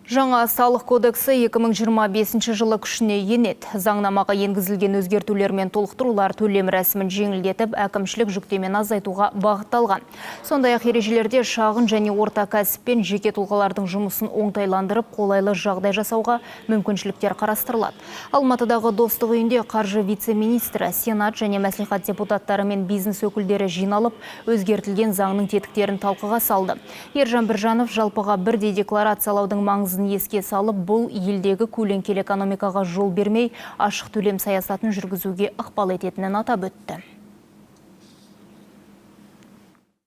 Жаңа салық кодексі 2025 жылы күшіне енеді. Заңнамаға енгізілген өзгертулер мен толықтырулар төлем рәсімін жеңілдетіп, әкімшілік жүктемені азайтуға бағытталған. Сондай-ақ ережелерде шағын және орта кәсіп пен жеке тұлғалардың жұмысын оңтайландырып, қолайлы жағдай жасауға мүмкіншіліктер қарастырылады. Алматыдағы Достық үйінде қаржы вице-министрі, Сенат және мәслихат депутаттары мен бизнес өкілдері жиналып, өзгертілген заңның тетіктерін талқыға салды. Ержан Біржанов жалпыға бірдей декларациялаудың маңызын еске салып, бұл елдегі көлеңкелі экономикаға жол бермей, ашық төлем саясатын жүргізуге ықпал ететінін атап өтті.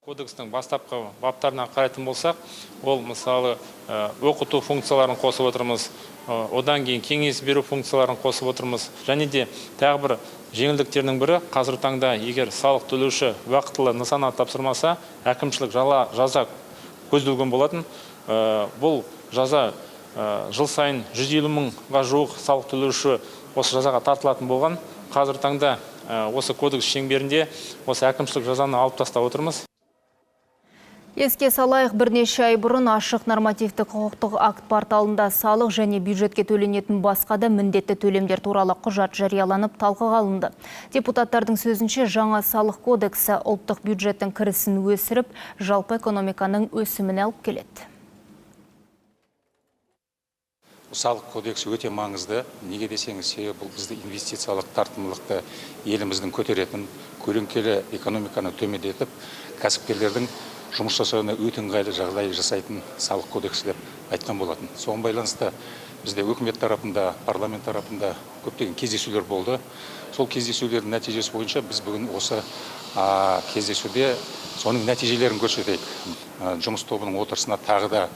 Кодекстің бастапқы баптарына қарайтын болсақ, ол мысалы оқыту функцияларын қосып отырмыз, одан кейін кеңес беру функцияларын қосып отырмыз. Және де тағы бір жеңілдіктердің бірі, қазіргі таңда егер салық төлеуші уақытылы нысана тапсырмаса, әкімшілік жаза көзделген болатын. Бұл жаза жыл сайын 150 мыңға жуық салық төлеуші осы жазаға тартылатын болған. Қазіргі таңда осы кодекс шеңберінде осы әкімшілік жазаны алып тастап отырмыз. Еске салайық, бірнеше ай бұрын ашық нормативті құқықтық акт порталында салық және бюджетке төленетін басқа да міндетті төлемдер туралы құжат жарияланып талқыға алынды. Депутаттардың сөзінше, жаңа салық кодексі ұлттық бюджеттің кірісін өсіріп, жалпы экономиканың өсімін алып келеді. Салық кодексі өте маңызды. Неге десеңіз, бұл бізді инвестициялық тартымдылықты еліміздің көтеретін, көлеңкелі экономиканы төмендетіп, кәсіпкерлердің жұмыс жасауына өте ыңғайлы жағдай жасайтын салық кодексі деп айтқан болатын. Соған байланысты бізде үкімет тарапында, парламент тарапында көптеген кездесулер болды. Сол кездесулердің нәтижесі бойынша біз бүгін осы кездесуде соның нәтижелерін көрсетейік. Жұмыс тобының отырысына тағы да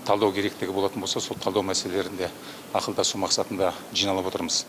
талдау керектігі болатын болса, сол талдау мәселелерінде ақылдасу мақсатында жиналып отырмыз.